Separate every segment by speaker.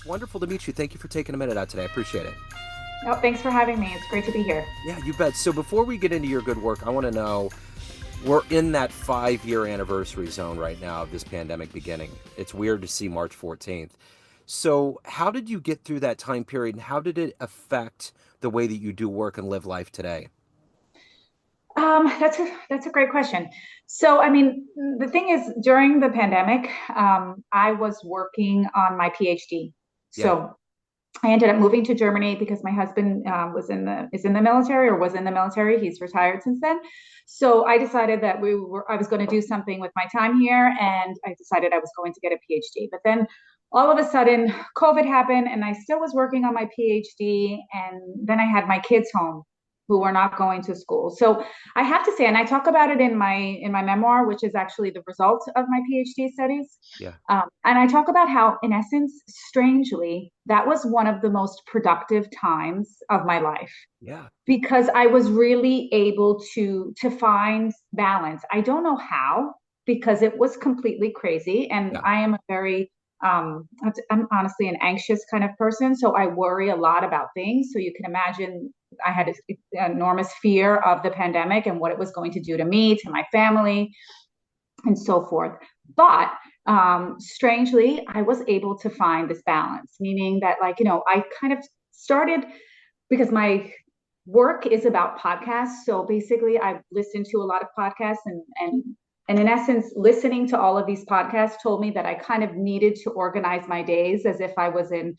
Speaker 1: wonderful to meet you. Thank you for taking a minute out today. I appreciate it.
Speaker 2: Oh, thanks for having me. It's great to be here.
Speaker 1: Yeah, you bet. So before we get into your good work, I want to know, we're in that 5-year anniversary zone right now of this pandemic beginning. It's weird to see March 14th. So how did you get through that time period, and how did it affect the way that you do work and live life today?
Speaker 2: That's a great question. So, I mean, the thing is, during the pandemic, I was working on my PhD.
Speaker 1: Yeah.
Speaker 2: So I ended up moving to Germany because my husband is in the military or was in the military. He's retired since then. So I decided that I was going to do something with my time here, and I decided I was going to get a PhD. But then all of a sudden, COVID happened, and I still was working on my PhD, and then I had my kids home who were not going to school. So I have to say, and I talk about it in my memoir, which is actually the result of my PhD studies.
Speaker 1: Yeah.
Speaker 2: And I talk about how, in essence, strangely, that was one of the most productive times of my life
Speaker 1: Yeah.
Speaker 2: because I was really able to find balance. I don't know how because it was completely crazy, and
Speaker 1: Yeah.
Speaker 2: I am a very I'm honestly an anxious kind of person, so I worry a lot about things. So you can imagine I had an enormous fear of the pandemic and what it was going to do to me, to my family, and so forth. But strangely, I was able to find this balance, meaning that, like, I kind of started because my work is about podcasts. So basically, I've listened to a lot of podcasts, and in essence, listening to all of these podcasts told me that I kind of needed to organize my days as if I was in,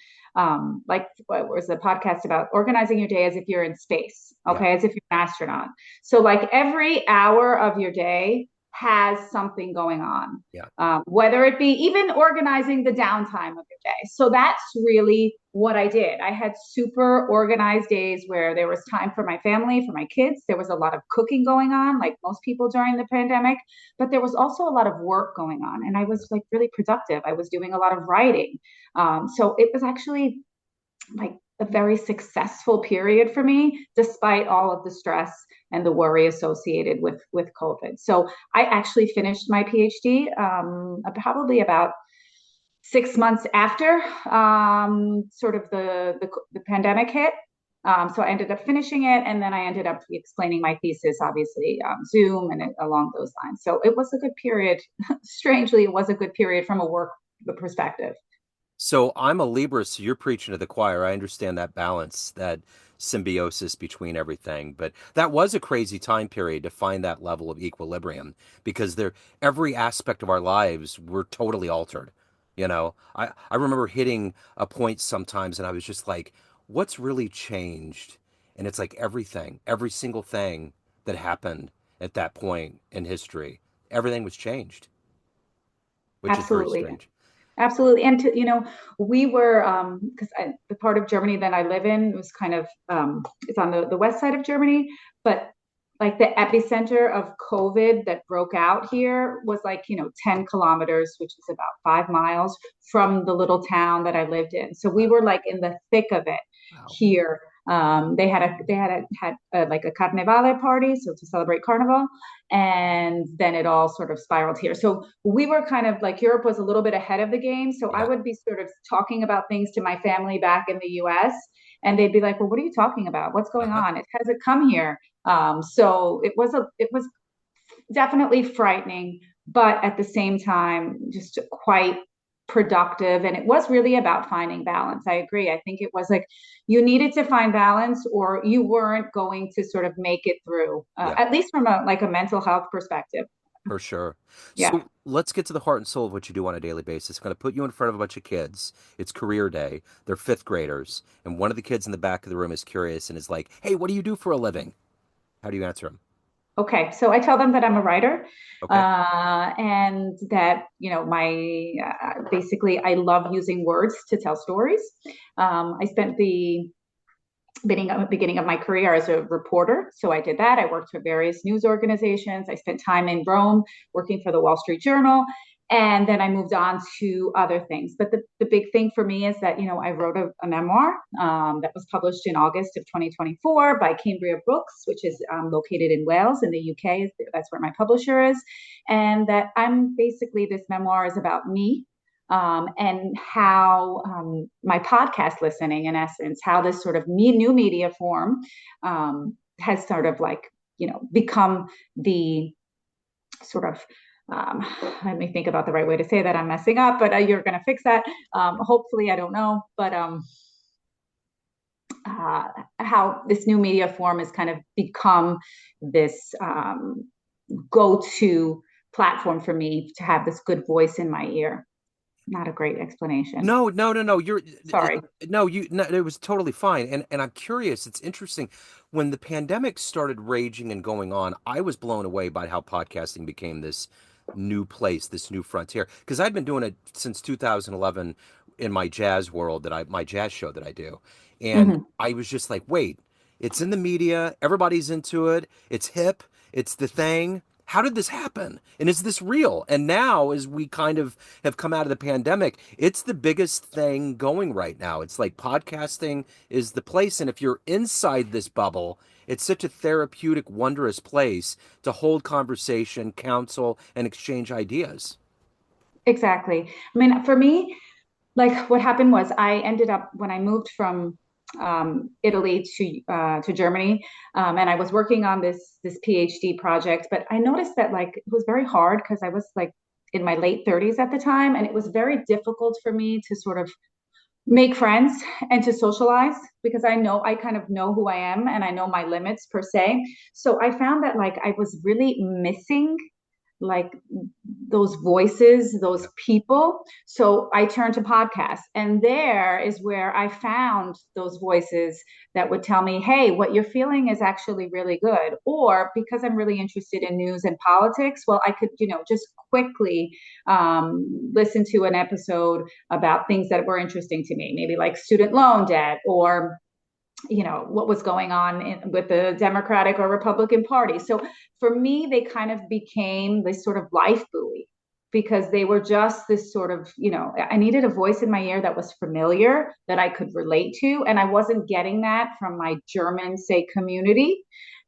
Speaker 2: like, what was a podcast about organizing your day as if you're in space,
Speaker 1: Yeah.
Speaker 2: okay, as if you're an astronaut. So, like, every hour of your day has something going on,
Speaker 1: Yeah.
Speaker 2: whether it be even organizing the downtime of your day. So that's really what I did. I had super organized days where there was time for my family, for my kids. There was a lot of cooking going on, like most people during the pandemic, but there was also a lot of work going on. And I was like really productive. I was doing a lot of writing. So it was actually like a very successful period for me, despite all of the stress and the worry associated with COVID. So I actually finished my PhD probably about 6 months after sort of the pandemic hit. So I ended up finishing it, and then I ended up explaining my thesis, obviously, Zoom and along those lines. So it was a good period. Strangely, it was a good period from a work perspective.
Speaker 1: So I'm a Libra, so you're preaching to the choir. I understand that balance, that symbiosis between everything. But that was a crazy time period to find that level of equilibrium because every aspect of our lives were totally altered. I remember hitting a point sometimes and I was just like, what's really changed? And it's like everything, every single thing that happened at that point in history, everything was changed, which is very
Speaker 2: Absolutely.
Speaker 1: strange.
Speaker 2: Absolutely. And we were, because the part of Germany that I live in was kind of, it's on the west side of Germany, but like the epicenter of COVID that broke out here was like, 10 kilometers, which is about 5 miles from the little town that I lived in. So we
Speaker 1: Wow.
Speaker 2: were like in the thick of it
Speaker 1: Wow.
Speaker 2: here. They had like a carnevale party, so to celebrate carnival, and then it all sort of spiraled here. So we were kind of like Europe was a little bit ahead of the game. So I
Speaker 1: Yeah.
Speaker 2: would be sort of talking about things to my family back in the US, and they'd be like, "Well, what are you talking about? What's going
Speaker 1: Uh-huh.
Speaker 2: on? It hasn't come here." So it was definitely frightening, but at the same time, just quite productive. And it was really about finding balance. I agree. I think it was like you needed to find balance, or you weren't going to sort of make it through,
Speaker 1: Yeah.
Speaker 2: at least from a mental health perspective.
Speaker 1: For sure.
Speaker 2: Yeah.
Speaker 1: So let's get to the heart and soul of what you do on a daily basis. I'm going to put you in front of a bunch of kids. It's career day. They're fifth graders. And one of the kids in the back of the room is curious and is like, hey, what do you do for a living? How do you answer him?
Speaker 2: Okay, so I tell them that I'm a writer,
Speaker 1: Okay.
Speaker 2: and that my basically I love using words to tell stories. I spent the beginning of my career as a reporter, so I did that. I worked for various news organizations. I spent time in Rome working for the Wall Street Journal, and then I moved on to other things. But the big thing for me is that I wrote a memoir that was published in August of 2024 by Cambria Books, which is located in Wales in the UK. That's where my publisher is, and that I'm basically this memoir is about me. and how my podcast listening, in essence, how this sort of new media form has sort of like, become the sort of let me think about the right way to say that. I'm messing up, but you're going to fix that. Hopefully, I don't know, but how this new media form has kind of become this go-to platform for me to have this good voice in my ear. Not a great explanation.
Speaker 1: No, no, no, no.
Speaker 2: Sorry.
Speaker 1: No, no, it was totally fine. And I'm curious, it's interesting. When the pandemic started raging and going on, I was blown away by how podcasting became this new place, this new frontier. Because I'd been doing it since 2011 in my jazz world my jazz show that I do. And
Speaker 2: Mm-hmm.
Speaker 1: I was just like, wait, it's in the media, everybody's into it, it's hip, it's the thing. How did this happen? And is this real? And now, as we kind of have come out of the pandemic, it's the biggest thing going right now. It's like podcasting is the place. And if you're inside this bubble, it's such a therapeutic, wondrous place to hold conversation, counsel, and exchange ideas.
Speaker 2: Exactly. I mean, for me, like what happened was I ended up when I moved from Italy to Germany, and I was working on this PhD project. But I noticed that like it was very hard because I was like in my late 30s at the time, and it was very difficult for me to sort of make friends and to socialize because I kind of know who I am and I know my limits per se. So I found that like I was really missing like those voices, those people. So I turned to podcasts, and there is where I found those voices that would tell me, hey, what you're feeling is actually really good. Or because I'm really interested in news and politics, well, I could, just quickly listen to an episode about things that were interesting to me, maybe like student loan debt or what was going on with the Democratic or Republican Party. So for me, they kind of became this sort of life buoy because they were just this sort of, I needed a voice in my ear that was familiar, that I could relate to. And I wasn't getting that from my German, say, community.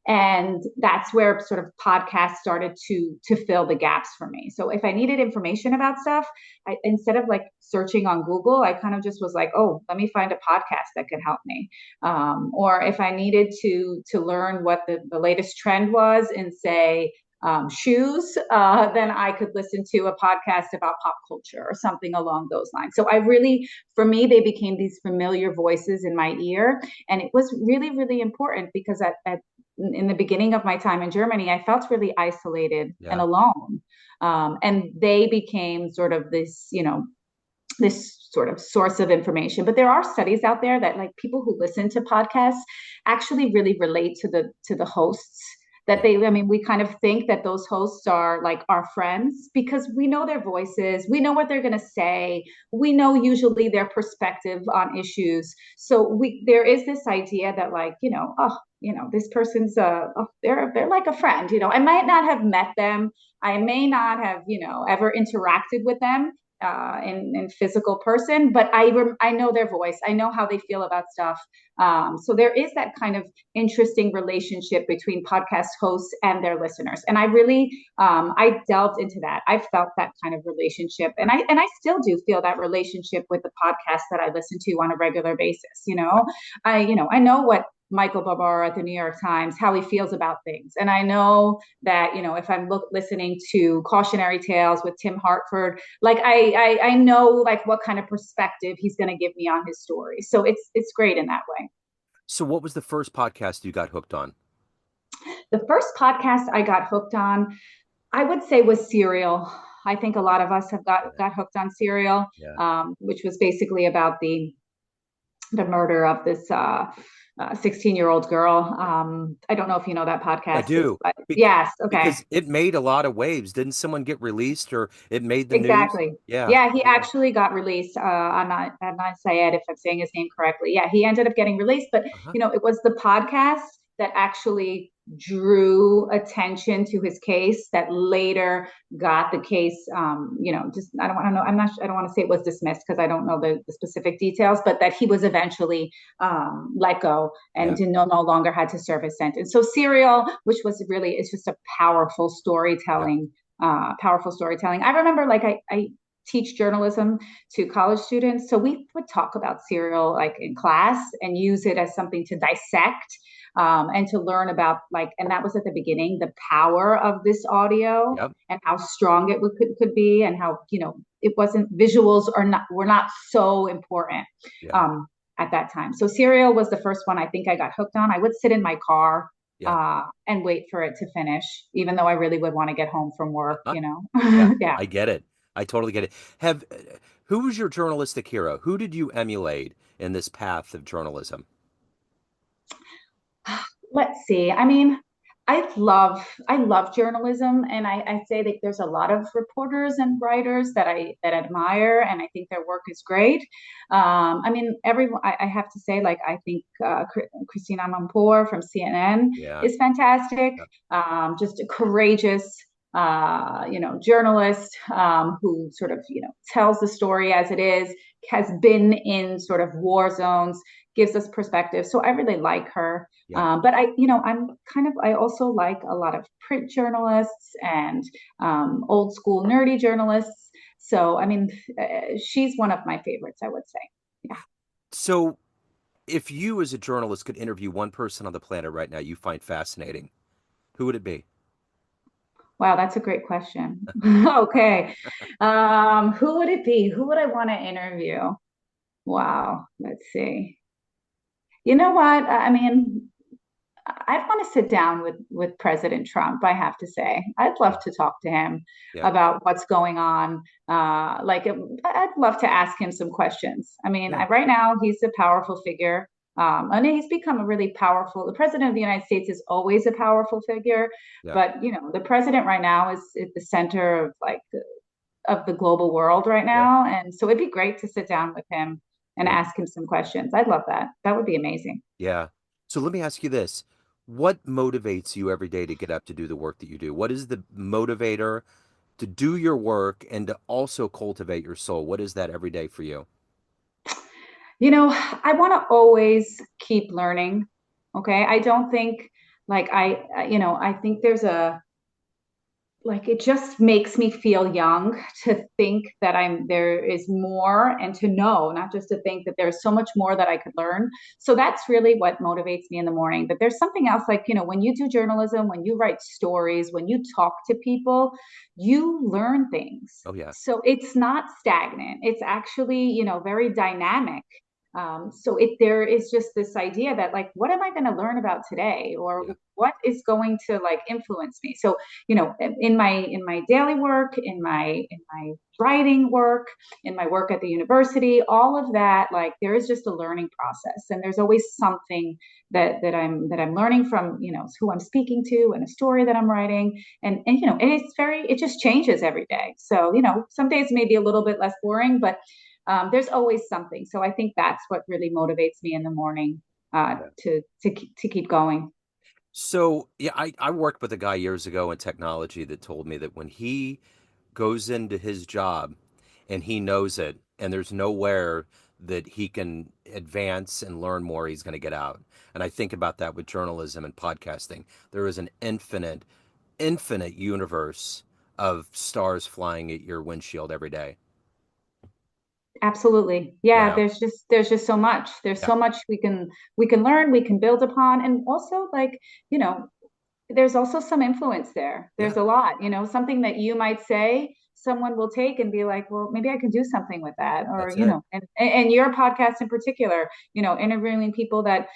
Speaker 2: And that's where sort of podcasts started to fill the gaps for me. So if I needed information about stuff, instead of like searching on Google, I kind of just was like, oh, let me find a podcast that could help me. Or if I needed to learn what the latest trend was in, say, shoes, then I could listen to a podcast about pop culture or something along those lines. So I really, for me, they became these familiar voices in my ear. And it was really, really important because in the beginning of my time in Germany, I felt really isolated and
Speaker 1: Yeah.
Speaker 2: alone. And they became sort of this sort of source of information. But there are studies out there that like people who listen to podcasts actually really relate to the hosts. That
Speaker 1: Yeah.
Speaker 2: I mean, we kind of think that those hosts are like our friends because we know their voices, we know what they're going to say, we know usually their perspective on issues. So there is this idea that like, oh, this person's they're like a friend. I might not have met them, I may not have ever interacted with them in physical person, but I know their voice. I know how they feel about stuff. So there is that kind of interesting relationship between podcast hosts and their listeners, and I really I delved into that. I felt that kind of relationship, and I still do feel that relationship with the podcast that I listen to on a regular basis. I know what Michael Barbaro at the New York Times, how he feels about things. And I know that, if I'm listening to Cautionary Tales with Tim Hartford, like I know like what kind of perspective he's going to give me on his story. So it's great in that way.
Speaker 1: So, what was the first podcast you got hooked on?
Speaker 2: The first podcast I got hooked on, I would say, was Serial. I think a lot of us have got hooked on Serial,
Speaker 1: Yeah.
Speaker 2: which was basically about the murder of this 16-year-old girl. I don't know if you know that
Speaker 1: I
Speaker 2: podcast.
Speaker 1: do.
Speaker 2: Yes. Okay.
Speaker 1: Because it made a lot of waves. Didn't someone get released or it made the news?
Speaker 2: Exactly.
Speaker 1: Yeah.
Speaker 2: Yeah, he
Speaker 1: Yeah.
Speaker 2: actually got released. I'm not Syed if I'm saying his name correctly. Yeah, he ended up getting released, but
Speaker 1: Uh-huh.
Speaker 2: it was the podcast that actually drew attention to his case that later got the case. Just I don't want to know. I don't want to say it was dismissed because I don't know the specific details, but that he was eventually let go and
Speaker 1: Yeah.
Speaker 2: no longer had to serve his sentence. So Serial, which was it's just a powerful
Speaker 1: Yeah.
Speaker 2: storytelling. Powerful storytelling. I remember like I teach journalism to college students. So we would talk about serial like in class and use it as something to dissect and to learn about like, and that was at the beginning, the power of this audio
Speaker 1: Yep.
Speaker 2: and how strong it could be, and how it wasn't visuals or not were not so important
Speaker 1: Yeah.
Speaker 2: um, at that time. So serial was the first one I think I got hooked on. I would sit in my car
Speaker 1: Yeah.
Speaker 2: and wait for it to finish, even though I really would want to get home from work,
Speaker 1: Uh-huh.
Speaker 2: you know?
Speaker 1: Yeah.
Speaker 2: Yeah.
Speaker 1: I get it. I totally get it. Have Who was your journalistic hero? Who did you emulate in this path of journalism?
Speaker 2: Let's see. I mean, I love journalism, and I say that there's a lot of reporters and writers that admire, and I think their work is great. I mean, everyone. I have to say, like, I think Christina Amanpour from CNN
Speaker 1: Yeah.
Speaker 2: is fantastic.
Speaker 1: Yeah.
Speaker 2: Just a courageous, journalist who sort of tells the story as it is. Has been in sort of war zones, gives us perspective. So I really like her.
Speaker 1: Yeah.
Speaker 2: But I also like a lot of print journalists and old school nerdy journalists. So, I mean, she's one of my favorites, I would say. Yeah.
Speaker 1: So, if you as a journalist could interview one person on the planet right now you find fascinating, who would it be?
Speaker 2: Wow, that's a great question. Okay. Who would it be? Who would I want to interview? Wow. Let's see. You know what? I mean, I'd want to sit down with President Trump. I have to say, I'd
Speaker 1: Yeah.
Speaker 2: love to talk to him
Speaker 1: Yeah.
Speaker 2: about what's going on. I'd love to ask him some questions. I mean,
Speaker 1: Yeah.
Speaker 2: right now he's a powerful figure, and he's become a really powerful. The president of the United States is always a powerful figure,
Speaker 1: Yeah.
Speaker 2: but the president right now is at the center of of the global world right
Speaker 1: Yeah.
Speaker 2: now, and so it'd be great to sit down with him and
Speaker 1: Yeah.
Speaker 2: ask him some questions. I'd love that. That would be amazing.
Speaker 1: Yeah. So let me ask you this. What motivates you every day to get up to do the work that you do? What is the motivator to do your work and to also cultivate your soul? What is that every day for you?
Speaker 2: I want to always keep learning. Okay. I don't think like I think there's a, like, it just makes me feel young to think that there is more, and to know, not just to think that there's so much more that I could learn. So that's really what motivates me in the morning. But there's something else, like, when you do journalism, when you write stories, when you talk to people, you learn things.
Speaker 1: Oh yeah.
Speaker 2: So it's not stagnant. It's actually, very dynamic. So there is just this idea that, like, what am I going to learn about today, or
Speaker 1: Yeah.
Speaker 2: what is going to like influence me? So in my daily work, in my writing work, in my work at the university, all of that, like, there is just a learning process, and there's always something that I'm learning from, who I'm speaking to, and a story that I'm writing. And it just changes every day. So some days may be a little bit less boring, but there's always something. So I think that's what really motivates me in the morning,
Speaker 1: Yeah.
Speaker 2: to keep going.
Speaker 1: So yeah, I worked with a guy years ago in technology that told me that when he goes into his job and he knows it and there's nowhere that he can advance and learn more, he's going to get out. And I think about that with journalism and podcasting. There is an infinite universe of stars flying at your windshield every day.
Speaker 2: Absolutely. Yeah,
Speaker 1: Yeah.
Speaker 2: there's just so much. There's
Speaker 1: Yeah.
Speaker 2: so much we can learn, we can build upon, and also, like, you know, there's also some influence there.
Speaker 1: Yeah.
Speaker 2: There's a lot, something that you might say, someone will take and be like, well, maybe I can do something with that. Or,
Speaker 1: That's it.
Speaker 2: and your podcast in particular, interviewing people that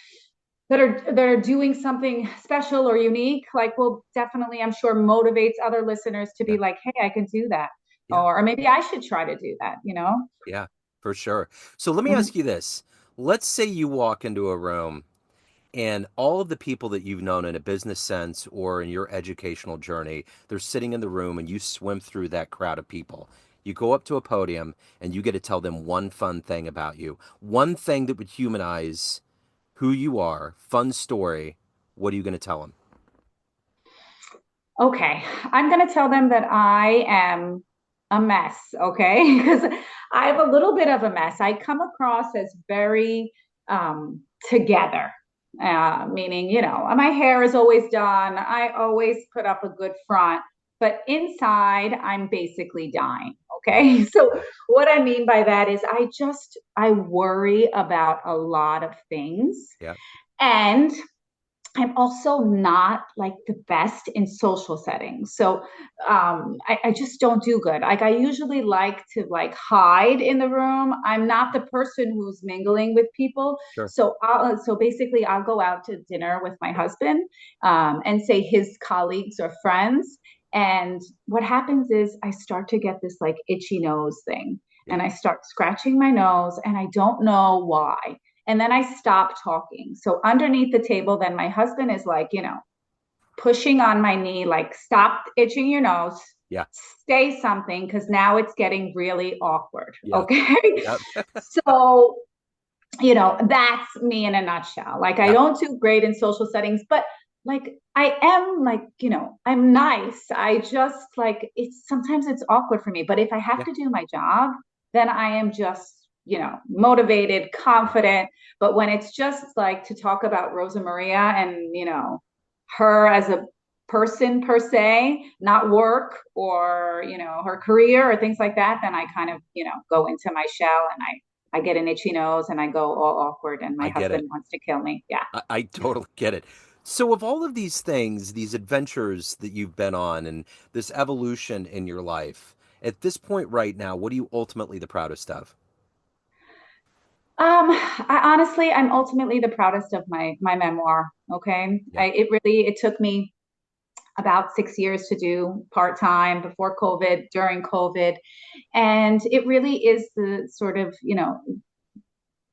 Speaker 2: are doing something special or unique, like, will definitely, I'm sure, motivates other listeners to be
Speaker 1: Yeah.
Speaker 2: like, hey, I can do that.
Speaker 1: Yeah.
Speaker 2: Or maybe I should try to do that.
Speaker 1: Yeah. For sure. So let me
Speaker 2: Mhm.
Speaker 1: ask you this. Let's say you walk into a room and all of the people that you've known in a business sense or in your educational journey, they're sitting in the room and you swim through that crowd of people. You go up to a podium and you get to tell them one fun thing about you, one thing that would humanize who you are, fun story. What are you going to tell them?
Speaker 2: Okay, I'm going to tell them that I am a mess, okay? Because I have a little bit of a mess. I come across as very together, meaning, my hair is always done. I always put up a good front, but inside I'm basically dying. Okay. So
Speaker 1: Yeah.
Speaker 2: what I mean by that is I worry about a lot of things.
Speaker 1: Yeah.
Speaker 2: And I'm also not like the best in social settings. So I just don't do good. Like I usually like to like hide in the room. I'm not the person who's mingling with people.
Speaker 1: Sure.
Speaker 2: So basically I'll go out to dinner with my husband and say his colleagues or friends. And what happens is I start to get this like itchy nose thing
Speaker 1: Yeah.
Speaker 2: and I start scratching my nose and I don't know why. And then I stop talking. So underneath the table, then my husband is like, pushing on my knee, like, stop itching your nose,
Speaker 1: Yeah.
Speaker 2: say something, because now it's getting really awkward.
Speaker 1: Yeah.
Speaker 2: Okay.
Speaker 1: Yeah.
Speaker 2: So, that's me in a nutshell. Like, I
Speaker 1: Yeah.
Speaker 2: don't do great in social settings, but like, I am like, I'm nice. I just like, sometimes it's awkward for me. But if I have
Speaker 1: Yeah.
Speaker 2: to do my job, then I am just, motivated, confident. But when it's just like to talk about Rosa Maria and, her as a person per se, not work or, her career or things like that, then I kind of, go into my shell and I get an itchy nose and I go all awkward and my
Speaker 1: I get it.
Speaker 2: husband wants to kill me. Yeah.
Speaker 1: I totally get it. So, of all of these things, these adventures that you've been on, and this evolution in your life, at this point right now, what are you ultimately the proudest of?
Speaker 2: I'm ultimately the proudest of my memoir. Okay.
Speaker 1: Yeah.
Speaker 2: It took me about 6 years to do part time before COVID, during COVID. And it really is the sort of,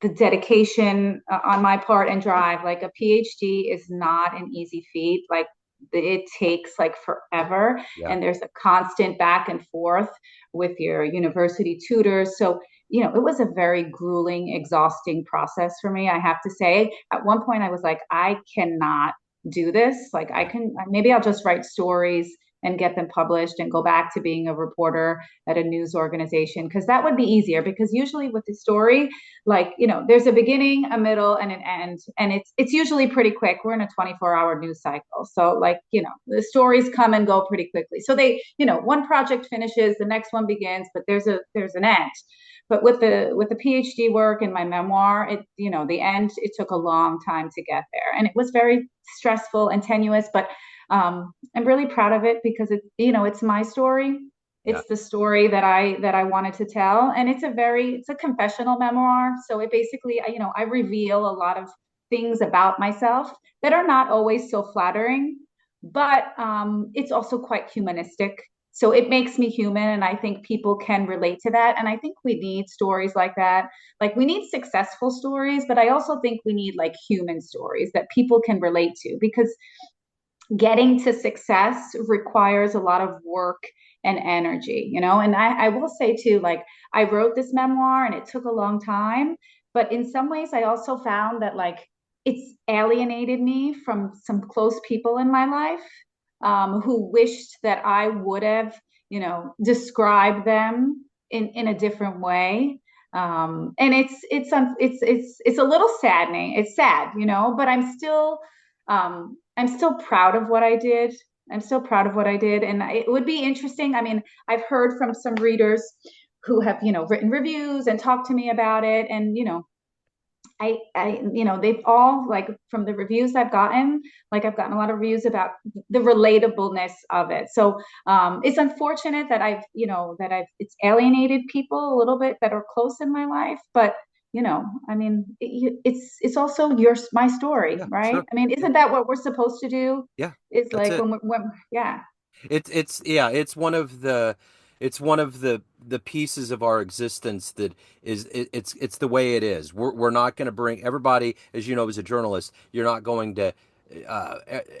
Speaker 2: the dedication on my part and drive. Like a PhD is not an easy feat. Like it takes like forever,
Speaker 1: Yeah.
Speaker 2: and there's a constant back and forth with your university tutors. So it was a very grueling, exhausting process for me. I have to say, at one point, I was like, I cannot do this. Like, I
Speaker 1: Yeah.
Speaker 2: can maybe I'll just write stories and get them published and go back to being a reporter at a news organization, because that would be easier. Because usually with the story, like, there's a beginning, a middle, and an end, and it's usually pretty quick. We're in a 24-hour news cycle, so like, the stories come and go pretty quickly. So they, one project finishes, the next one begins, but there's an end. But with the PhD work and my memoir, the end, it took a long time to get there, and it was very stressful and tenuous. But I'm really proud of it because it's my story.
Speaker 1: Yeah.
Speaker 2: It's the story that I wanted to tell, and it's a confessional memoir. So it basically, I reveal a lot of things about myself that are not always so flattering, but it's also quite humanistic. So it makes me human, and I think people can relate to that. And I think we need stories like that. Like, we need successful stories, but I also think we need like human stories that people can relate to, because getting to success requires a lot of work and energy, And I will say too, like, I wrote this memoir and it took a long time, but in some ways I also found that like it's alienated me from some close people in my life, who wished that I would have, described them in a different way. And it's a little saddening. It's sad, but I'm still proud of what I did. I'm still proud of what I did. And it would be interesting. I mean, I've heard from some readers who have, written reviews and talked to me about it. And, they've all, like, from the reviews I've gotten, like, I've gotten a lot of reviews about the relatableness of it. So it's unfortunate that it's alienated people a little bit that are close in my life, but I mean, it's also my story,
Speaker 1: Yeah.
Speaker 2: right?
Speaker 1: Sure.
Speaker 2: I mean,
Speaker 1: Yeah.
Speaker 2: isn't that what we're supposed to do?
Speaker 1: Yeah.
Speaker 2: Is
Speaker 1: That's
Speaker 2: like
Speaker 1: it.
Speaker 2: yeah.
Speaker 1: It's yeah, it's one of the pieces of our existence that it's the way it is. We're not going to bring everybody, as you know, as a journalist, you're not going to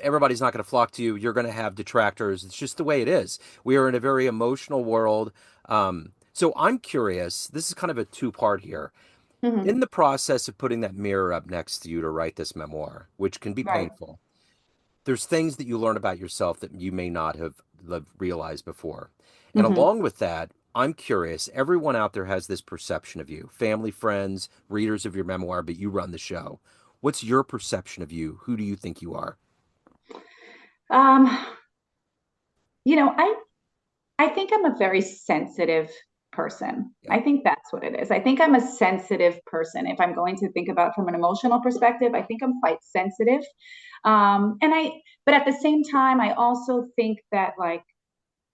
Speaker 1: everybody's not going to flock to you. You're going to have detractors. It's just the way it is. We are in a very emotional world. So I'm curious. This is kind of a two-part here. In
Speaker 2: Hmm.
Speaker 1: the process of putting that mirror up next to you to write this memoir, which can be
Speaker 2: Right.
Speaker 1: painful, there's things that you learn about yourself that you may not have realized before. And
Speaker 2: Hmm.
Speaker 1: along with that, I'm curious, everyone out there has this perception of you, family, friends, readers of your memoir, but you run the show. What's your perception of you? Who do you think you are?
Speaker 2: Um, You know, I think I'm a very sensitive person.
Speaker 1: Yeah.
Speaker 2: I think that's what it is. I think I'm a sensitive person. If I'm going to think about from an emotional perspective, I think I'm quite sensitive. But at the same time, I also think that like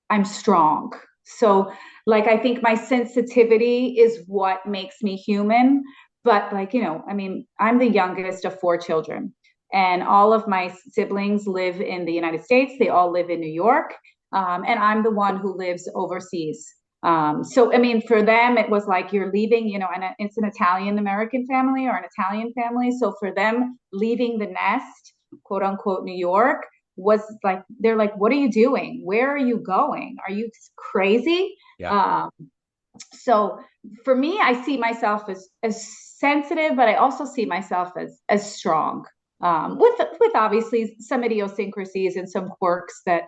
Speaker 2: I'm strong. So, like, I think my sensitivity is what makes me human. But, like, I mean, I'm the youngest of four children, and all of my siblings live in the United States. They all live in New York. And I'm the one who lives overseas. So, I mean, for them, it was like you're leaving, and it's an Italian American family or an Italian family. So, for them, leaving the nest, quote unquote, New York, was like they're like, what are you doing? Where are you going? Are you crazy?
Speaker 1: Yeah.
Speaker 2: So for me, I see myself as sensitive, but I also see myself as strong, with obviously some idiosyncrasies and some quirks that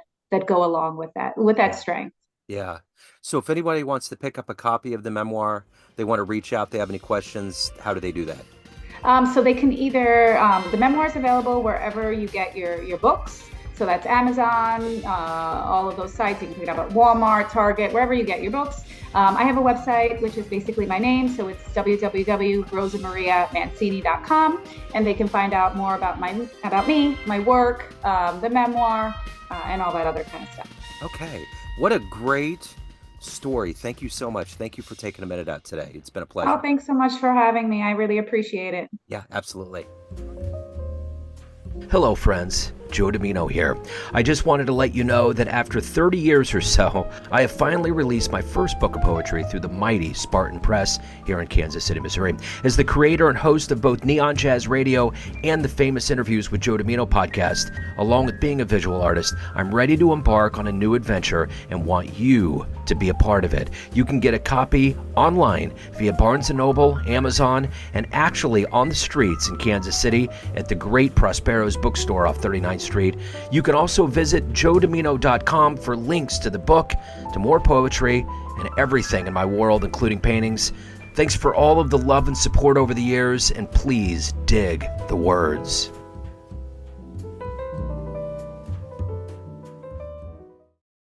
Speaker 2: go along with that
Speaker 1: Yeah.
Speaker 2: strength.
Speaker 1: Yeah. So if anybody wants to pick up a copy of the memoir, they want to reach out, they have any questions, how do they do that?
Speaker 2: So they can either the memoir is available wherever you get your books. So that's Amazon, all of those sites. You can pick it up at Walmart, Target, wherever you get your books. I have a website which is basically my name, so it's www.rosamariamancini.com, and they can find out more about me, my work, the memoir, and all that other kind of stuff.
Speaker 1: Okay. What a great story. Thank you so much. Thank you for taking a minute out today. It's been a
Speaker 2: Oh,
Speaker 1: pleasure.
Speaker 2: thanks so much for having me. I really appreciate it.
Speaker 1: Yeah, absolutely.
Speaker 3: Hello, friends. Joe Dimino here. I just wanted to let you know that after 30 years or so, I have finally released my first book of poetry through the mighty Spartan Press here in Kansas City, Missouri. As the creator and host of both Neon Jazz Radio and the Famous Interviews with Joe Dimino podcast, along with being a visual artist, I'm ready to embark on a new adventure and want you to be a part of it. You can get a copy online via Barnes & Noble, Amazon, and actually on the streets in Kansas City at the great Prospero's bookstore off 39th Street. You can also visit joedimino.com for links to the book, to more poetry, and everything in my world, including paintings. Thanks for all of the love and support over the years, and please dig the words.